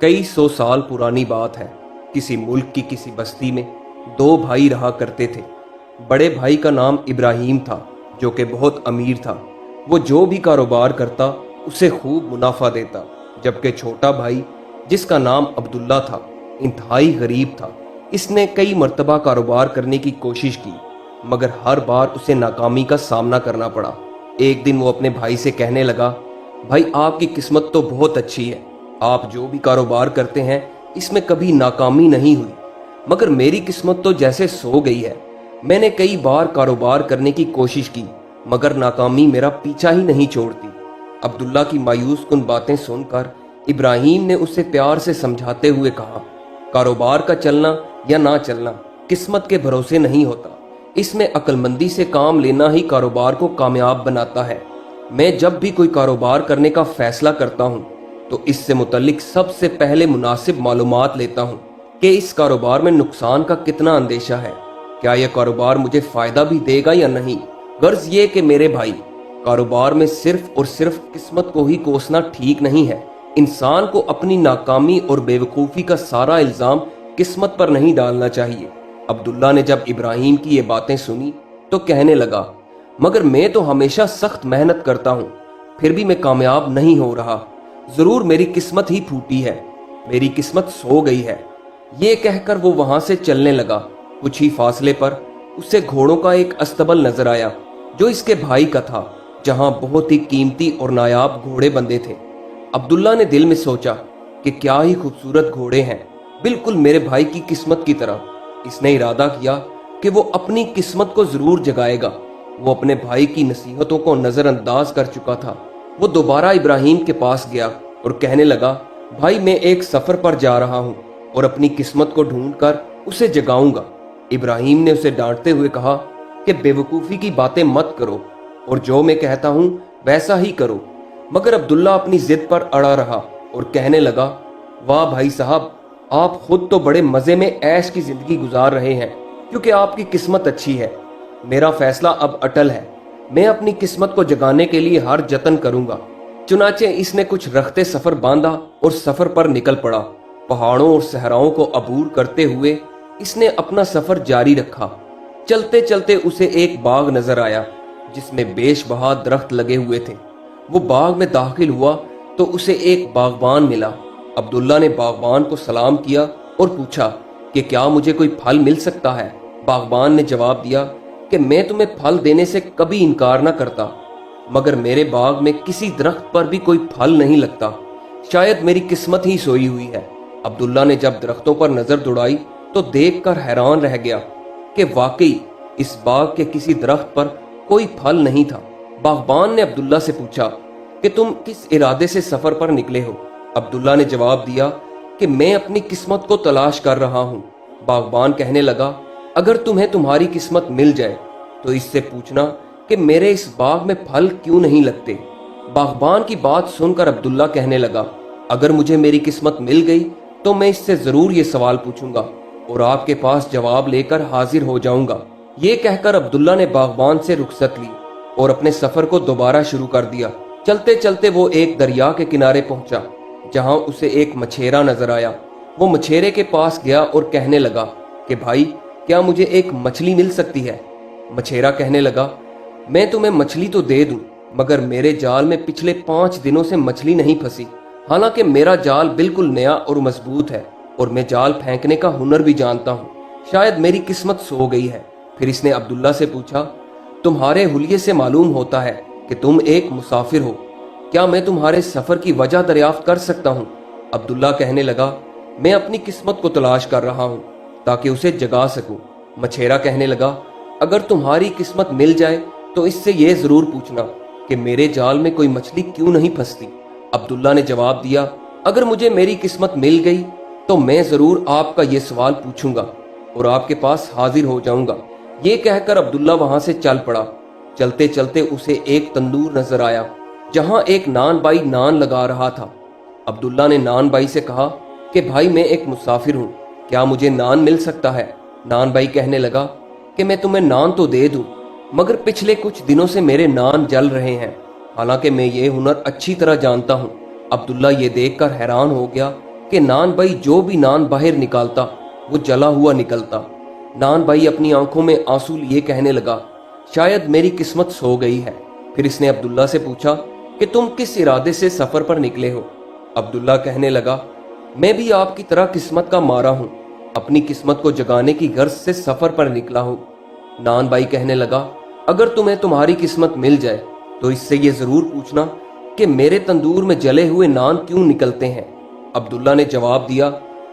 कई सौ साल पुरानी बात है। किसी मुल्क की किसी बस्ती में दो भाई रहा करते थे। बड़े भाई का नाम इब्राहिम था, जो कि बहुत अमीर था। वो जो भी कारोबार करता उसे खूब मुनाफा देता, जबकि छोटा भाई जिसका नाम अब्दुल्ला था, इंतहाई गरीब था। इसने कई मर्तबा कारोबार करने की कोशिश की, मगर हर बार उसे नाकामी का सामना करना पड़ा। एक दिन वो अपने भाई से कहने लगा, भाई आपकी किस्मत तो बहुत अच्छी है, आप जो भी कारोबार करते हैं इसमें कभी नाकामी नहीं हुई, मगर मेरी किस्मत तो जैसे सो गई है। मैंने कई बार कारोबार करने की कोशिश की, मगर नाकामी मेरा पीछा ही नहीं छोड़ती। अब्दुल्ला की मायूस कुन बातें सुनकर इब्राहिम ने उसे प्यार से समझाते हुए कहा, कारोबार का चलना या ना चलना किस्मत के भरोसे नहीं होता, इसमें अक्लमंदी से काम लेना ही कारोबार को कामयाब बनाता है। मैं जब भी कोई कारोबार करने का फैसला करता हूँ तो इससे मुतल्लिक सबसे पहले मुनासिब मालूमात लेता हूँ कि इस कारोबार में नुकसान का कितना अंदेशा है, क्या यह कारोबार मुझे फायदा भी देगा या नहीं। गर्ज ये कि मेरे भाई, कारोबार में सिर्फ और सिर्फ किस्मत को ही कोसना ठीक नहीं है। इंसान को अपनी नाकामी और बेवकूफ़ी का सारा इल्ज़ाम किस्मत पर नहीं डालना चाहिए। अब्दुल्ला ने जब इब्राहिम की ये बातें सुनी तो कहने लगा, मगर मैं तो हमेशा सख्त मेहनत करता हूँ, फिर भी मैं कामयाब नहीं हो रहा। जरूर मेरी किस्मत ही फूटी है, मेरी किस्मत सो गई है। ये कहकर वो वहां से चलने लगा। कुछ ही फासले पर उसे घोड़ों का एक अस्तबल नजर आया, जो इसके भाई का था, जहां बहुत ही कीमती और नायाब घोड़े बंधे थे। अब्दुल्ला ने दिल में सोचा कि क्या ही खूबसूरत घोड़े हैं, बिल्कुल मेरे भाई की किस्मत की तरह। इसने इरादा किया कि वो अपनी किस्मत को जरूर जगाएगा। वो अपने भाई की नसीहतों को नजरअंदाज कर चुका था। वो दोबारा इब्राहिम के पास गया और कहने लगा, भाई मैं एक सफर पर जा रहा हूँ और अपनी किस्मत को ढूंढकर उसे जगाऊंगा। इब्राहिम ने उसे डांटते हुए कहा कि बेवकूफ़ी की बातें मत करो और जो मैं कहता हूँ वैसा ही करो। मगर अब्दुल्ला अपनी जिद पर अड़ा रहा और कहने लगा, वाह भाई साहब, आप खुद तो बड़े मज़े में ऐश की ज़िंदगी गुजार रहे हैं क्योंकि आपकी किस्मत अच्छी है। मेरा फैसला अब अटल है, मैं अपनी किस्मत को जगाने के लिए हर जतन करूंगा। चुनाचे इसने कुछ रखते सफर बांधा और सफर पर निकल पड़ा। पहाड़ों और सहराओं को अबूर करते हुए इसने अपना सफर जारी रखा। चलते चलते उसे एक बाग नजर आया जिसमें बेशबहा दरख्त लगे हुए थे। वो बाग में दाखिल हुआ तो उसे एक बागबान मिला। अब्दुल्ला ने बागबान को सलाम किया और पूछा कि क्या मुझे कोई फल मिल सकता है। बागबान ने जवाब दिया कि मैं तुम्हें फल देने से कभी इनकार न करता, मगर मेरे बाग में किसी दरख्त पर भी कोई फल नहीं लगता, शायद मेरी किस्मत ही सोई हुई है। अब्दुल्ला ने जब दरख्तों पर नजर दौड़ाई तो देखकर हैरान रह गया कि वाकई इस बाग के किसी दरख्त पर कोई फल नहीं था। बागबान ने अब्दुल्ला से पूछा कि तुम किस इरादे से सफर पर निकले हो। अब्दुल्ला ने जवाब दिया कि मैं अपनी किस्मत को तलाश कर रहा हूँ। बागबान कहने लगा, अगर तुम्हें तुम्हारी किस्मत मिल जाए तो इससे पूछना कि मेरे इस बाग में फल क्यों नहीं लगते। बागबान की बात सुनकर अब्दुल्ला कहने लगा, अगर मुझे मेरी किस्मत मिल गई तो मैं इससे जरूर ये सवाल पूछूंगा और आपके पास जवाब लेकर हाजिर हो जाऊंगा। ये कहकर अब्दुल्ला ने बागबान से रुखसत ली और अपने सफर को दोबारा शुरू कर दिया। चलते चलते वो एक दरिया के किनारे पहुंचा जहां उसे एक मछेरा नजर आया। वो मछेरे के पास गया और कहने लगा कि भाई, क्या मुझे एक मछली मिल सकती है। मछेरा कहने लगा, मैं तुम्हें मछली तो दे दूं, मगर मेरे जाल में पिछले 5 दिनों से मछली नहीं फंसी। हालांकि मेरा जाल बिल्कुल नया और मजबूत है और मैं जाल फेंकने का हुनर भी जानता हूँ, शायद मेरी किस्मत सो गई है। फिर इसने अब्दुल्ला से पूछा, तुम्हारे हुलिये से मालूम होता है कि तुम एक मुसाफिर हो, क्या मैं तुम्हारे सफर की वजह दरियाफ्त कर सकता हूँ। अब्दुल्ला कहने लगा, मैं अपनी किस्मत को तलाश कर रहा हूँ ताकि उसे जगा सकूं। मछेरा कहने लगा, अगर तुम्हारी किस्मत मिल जाए तो इससे यह जरूर पूछना कि मेरे जाल में कोई मछली क्यों नहीं फंसती। अब्दुल्ला ने जवाब दिया, अगर मुझे मेरी किस्मत मिल गई तो मैं जरूर आपका ये सवाल पूछूंगा और आपके पास हाजिर हो जाऊंगा। ये कहकर अब्दुल्ला वहां से चल पड़ा। चलते चलते उसे एक तंदूर नजर आया जहां एक नान बाई नान लगा रहा था। अब्दुल्ला ने नान बाई से कहा कि भाई, मैं एक मुसाफिर हूँ, क्या मुझे नान मिल सकता है। नान भाई कहने लगा कि मैं तुम्हें नान तो दे दूं, मगर पिछले कुछ दिनों से मेरे नान जल रहे हैं, हालांकि मैं ये हुनर अच्छी तरह जानता हूँ। अब्दुल्ला ये देखकर हैरान हो गया कि नान भाई जो भी नान बाहर निकालता वो जला हुआ निकलता। नान भाई अपनी आंखों में आंसू लिए कहने लगा, शायद मेरी किस्मत सो गई है। फिर इसने अब्दुल्ला से पूछा कि तुम किस इरादे से सफर पर निकले हो। अब्दुल्ला कहने लगा, मैं भी आपकी तरह किस्मत का मारा हूं, अपनी किस्मत को जगाने की गर्ज से सफर पर निकला हूं। नान भाई कहने लगा, अगर तुम्हें तुम्हारी किस्मत मिल जाए तो इससे ये जरूर पूछना कि मेरे तंदूर में जले हुए नान क्यों निकलते हैं। अब्दुल्ला ने जवाब दिया,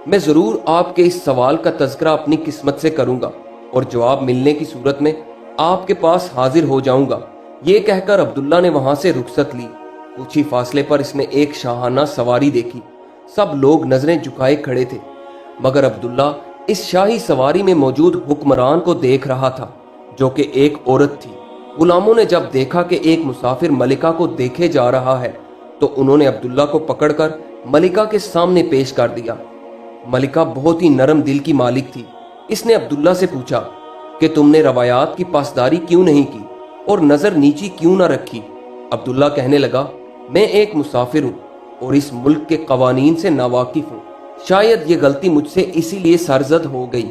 मैं जरूर आपके इस सवाल का तज़किरा अपनी किस्मत से करूंगा और जवाब मिलने की सूरत में आपके पास हाजिर हो जाऊंगा। ये कहकर अब्दुल्ला ने वहां से रुखसत ली। कुछ ही फासले पर इसने एक शाहाना सवारी देखी। सब लोग नजरें झुकाए खड़े थे, मगर अब्दुल्ला इस शाही सवारी में मौजूद हुक्मरान को देख रहा था, जो कि एक औरत थी। गुलामों ने जब देखा कि एक मुसाफिर मलिका को देखे जा रहा है तो उन्होंने अब्दुल्ला को पकड़कर मलिका के सामने पेश कर दिया। मलिका बहुत ही नरम दिल की मालिक थी। इसने अब्दुल्ला से पूछा कि तुमने रवायात की पासदारी क्यों नहीं की और नजर नीची क्यों ना रखी। अब्दुल्ला कहने लगा, मैं एक मुसाफिर हूँ और इस मुल्क के कवानीन से नावाकिफ हूँ, शायद ये गलती मुझसे इसीलिए सरजद हो गई।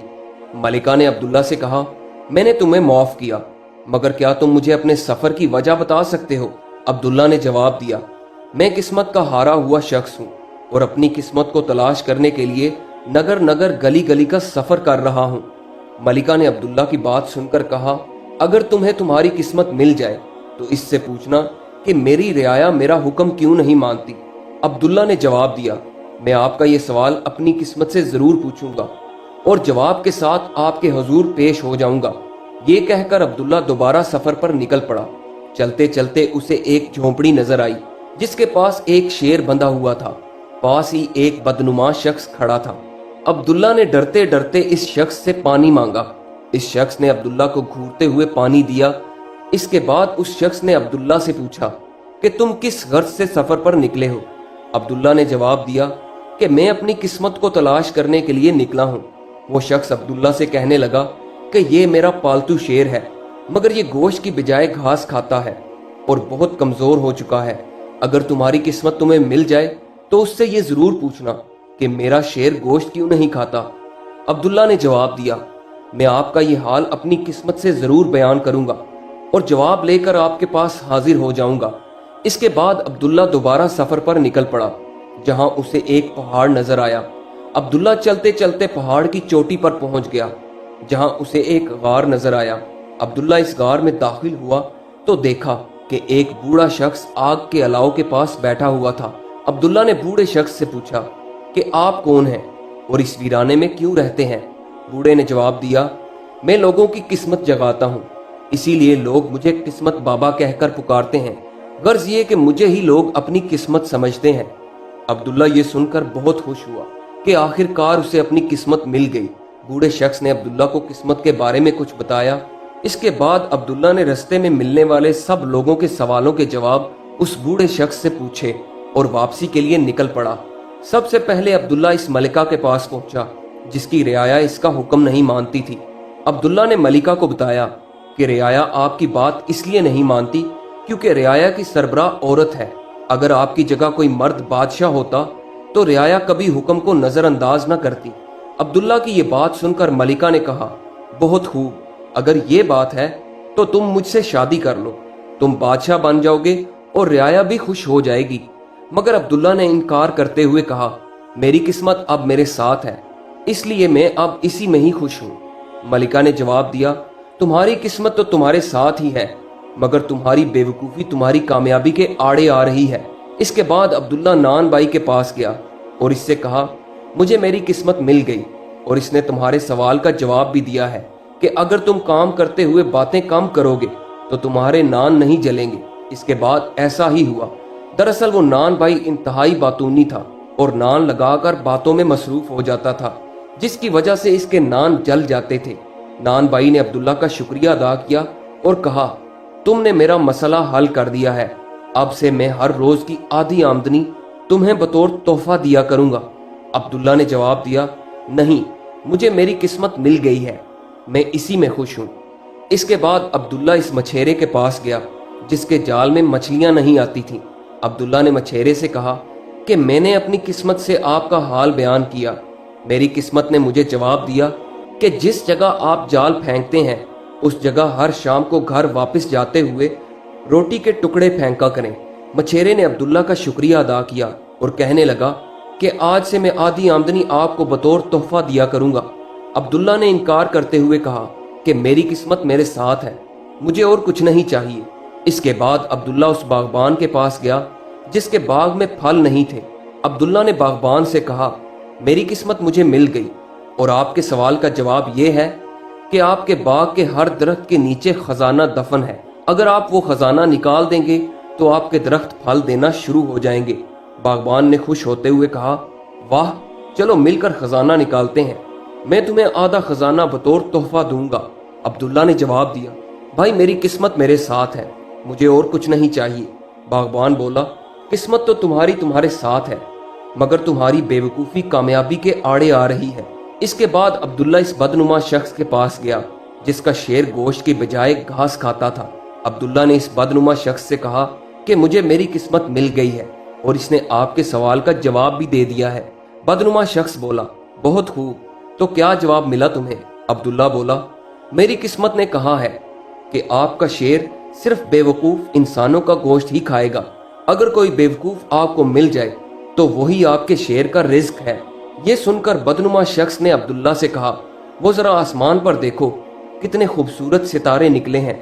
मलिका ने अब्दुल्ला से कहा, मैंने तुम्हें माफ किया, मगर क्या तुम मुझे अपने सफर की वजह बता सकते हो। अब्दुल्ला ने जवाब दिया, मैं किस्मत का हारा हुआ शख्स हूँ और अपनी किस्मत को तलाश करने के लिए नगर नगर गली गली का सफर कर रहा हूँ। मलिका ने अब्दुल्ला की बात सुनकर कहा, अगर तुम्हें तुम्हारी किस्मत मिल जाए तो इससे पूछना कि मेरी रियाया मेरा हुक्म क्यों नहीं मानती। अब्दुल्ला ने जवाब दिया, मैं आपका ये सवाल अपनी किस्मत से जरूर पूछूंगा और जवाब के साथ आपके हुजूर पेश हो जाऊंगा। ये कहकर अब्दुल्ला दोबारा सफर पर निकल पड़ा। चलते चलते उसे एक झोंपड़ी नजर आई जिसके पास एक शेर बंधा हुआ था। पास ही एक बदनुमा शख्स खड़ा था। अब्दुल्ला ने डरते डरते इस शख्स से पानी मांगा। इस शख्स ने अब्दुल्ला को घूरते हुए पानी दिया। इसके बाद उस शख्स ने अब्दुल्ला से पूछा कि तुम किस गर्ज से सफर पर निकले हो। अब्दुल्ला ने जवाब दिया कि मैं अपनी किस्मत को तलाश करने के लिए निकला हूँ। वो शख्स अब्दुल्ला से कहने लगा कि ये मेरा पालतू शेर है, मगर ये गोश्त की बजाय घास खाता है और बहुत कमजोर हो चुका है। अगर तुम्हारी किस्मत तुम्हें मिल जाए तो उससे ये जरूर पूछना कि मेरा शेर गोश्त क्यों नहीं खाता। अब्दुल्ला ने जवाब दिया, मैं आपका ये हाल अपनी किस्मत से जरूर बयान करूंगा और जवाब लेकर आपके पास हाजिर हो जाऊंगा। इसके बाद अब्दुल्ला दोबारा सफर पर निकल पड़ा, जहां उसे एक पहाड़ नजर आया। अब्दुल्ला चलते चलते पहाड़ की चोटी पर पहुंच गया, जहां उसे एक गार नजर आया। अब्दुल्ला इस गार में दाखिल हुआ तो देखा कि एक बूढ़ा शख्स आग के अलाव के पास बैठा हुआ था। अब्दुल्ला ने बूढ़े शख्स से पूछा कि आप कौन हैं और इस वीराने में क्यों रहते हैं। बूढ़े ने जवाब दिया, मैं लोगों की किस्मत जगाता हूँ, इसीलिए लोग मुझे किस्मत बाबा कहकर पुकारते हैं। गर्ज ये कि मुझे ही लोग अपनी किस्मत समझते हैं। अब्दुल्ला ये सुनकर बहुत खुश हुआ कि आखिरकार उसे अपनी किस्मत मिल गई। बूढ़े शख्स ने अब्दुल्ला को किस्मत के बारे में कुछ बताया। इसके बाद अब्दुल्ला ने रास्ते में मिलने वाले सब लोगों के सवालों के जवाब उस बूढ़े शख्स से पूछे और वापसी के लिए निकल पड़ा। सबसे पहले अब्दुल्ला इस मलिका के पास पहुंचा जिसकी रियाया इसका हुक्म नहीं मानती थी। अब्दुल्ला ने मलिका को बताया कि रियाया आपकी बात इसलिए नहीं मानती क्योंकि रियाया की सरबराह औरत है। अगर आपकी जगह कोई मर्द बादशाह होता तो रियाया कभी हुक्म को नजरअंदाज न करती। अब्दुल्ला की ये बात सुनकर मलिका ने कहा, बहुत खूब, अगर ये बात है तो तुम मुझसे शादी कर लो, तुम बादशाह बन जाओगे और रियाया भी खुश हो जाएगी। मगर अब्दुल्ला ने इनकार करते हुए कहा, मेरी किस्मत अब मेरे साथ है, इसलिए मैं अब इसी में ही खुश हूँ। मलिका ने जवाब दिया, तुम्हारी किस्मत तो तुम्हारे साथ ही है, मगर तुम्हारी बेवकूफ़ी तुम्हारी कामयाबी के आड़े आ रही है। इसके बाद अब्दुल्ला नान भाई के पास गया और इससे कहा, मुझे मेरी किस्मत मिल गई और इसने तुम्हारे सवाल का जवाब भी दिया है कि अगर तुम काम करते हुए बातें कम करोगे तो तुम्हारे नान नहीं जलेंगे। इसके बाद ऐसा ही हुआ। दरअसल वो नान भाई इंतहाई बातूनी था और नान लगाकर बातों में मसरूफ हो जाता था, जिसकी वजह से इसके नान जल जाते थे। नान भाई ने अब्दुल्ला का शुक्रिया अदा किया और कहा, तुमने मेरा मसला हल कर दिया है, अब से मैं हर रोज की आधी आमदनी तुम्हें बतौर तोहफा दिया करूंगा। अब्दुल्ला ने जवाब दिया, नहीं, मुझे मेरी किस्मत मिल गई है, मैं इसी में खुश हूँ। इसके बाद अब्दुल्ला इस मछेरे के पास गया जिसके जाल में मछलियां नहीं आती थीं। अब्दुल्ला ने मछेरे से कहा कि मैंने अपनी किस्मत से आपका हाल बयान किया। मेरी किस्मत ने मुझे जवाब दिया कि जिस जगह आप जाल फेंकते हैं उस जगह हर शाम को घर वापस जाते हुए रोटी के टुकड़े फेंका करें। मछेरे ने अब्दुल्ला का शुक्रिया अदा किया और कहने लगा कि आज से मैं आधी आमदनी आपको बतौर तोहफा दिया करूंगा। अब्दुल्ला ने इनकार करते हुए कहा कि मेरी किस्मत मेरे साथ है, मुझे और कुछ नहीं चाहिए। इसके बाद अब्दुल्ला उस बागबान के पास गया जिसके बाग में फल नहीं थे। अब्दुल्ला ने बागबान से कहा, मेरी किस्मत मुझे मिल गई और आपके सवाल का जवाब यह है कि आपके बाग के हर दरख्त के नीचे खजाना दफन है। अगर आप वो खजाना निकाल देंगे तो आपके दरख्त फल देना शुरू हो जाएंगे। बागबान ने खुश होते हुए कहा, वाह, चलो मिलकर खजाना निकालते हैं, मैं तुम्हें आधा खजाना बतौर तोहफा दूंगा। अब्दुल्ला ने जवाब दिया, भाई मेरी किस्मत मेरे साथ है, मुझे और कुछ नहीं चाहिए। बागबान बोला, किस्मत तो तुम्हारे साथ है, मगर तुम्हारी बेवकूफ़ी कामयाबी के आड़े आ रही है। इसके बाद अब्दुल्ला इस बदनुमा शख्स के पास गया जिसका शेर गोश्त की बजाय घास खाता था। अब्दुल्ला ने इस बदनुमा शख्स से कहा कि मुझे मेरी किस्मत मिल गई है और इसने आपके सवाल का जवाब भी दे दिया है। बदनुमा शख्स बोला, बहुत खूब, तो क्या जवाब मिला तुम्हें? अब्दुल्ला बोला, मेरी किस्मत ने कहा है कि आपका शेर सिर्फ बेवकूफ़ इंसानों का गोश्त ही खाएगा। अगर कोई बेवकूफ़ आपको मिल जाए तो वही आपके शेर का रिज्क है। ये सुनकर बदनुमा शख्स ने अब्दुल्ला से कहा, वो जरा आसमान पर देखो, कितने खूबसूरत सितारे निकले हैं।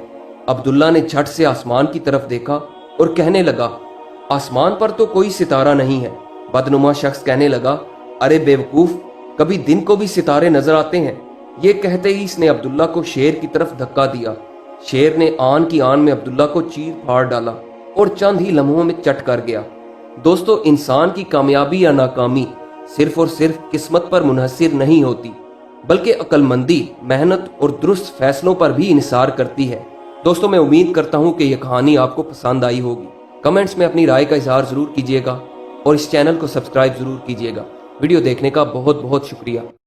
अब्दुल्ला ने झट से आसमान की तरफ देखा और कहने लगा, आसमान पर तो कोई सितारा नहीं है। बदनुमा शख्स कहने लगा, अरे बेवकूफ, कभी दिन को भी सितारे नजर आते हैं। ये कहते ही इसने अब्दुल्ला को शेर की तरफ धक्का दिया। शेर ने आन की आन में अब्दुल्ला को चीर फाड़ डाला और चंद ही लम्हों में चट कर गया। दोस्तों, इंसान की कामयाबी या नाकामी सिर्फ और सिर्फ किस्मत पर मुनहसिर नहीं होती, बल्कि अक्लमंदी, मेहनत और दुरुस्त फैसलों पर भी इन्हिसार करती है। दोस्तों, मैं उम्मीद करता हूँ कि यह कहानी आपको पसंद आई होगी। कमेंट्स में अपनी राय का इजहार जरूर कीजिएगा और इस चैनल को सब्सक्राइब जरूर कीजिएगा। वीडियो देखने का बहुत बहुत शुक्रिया।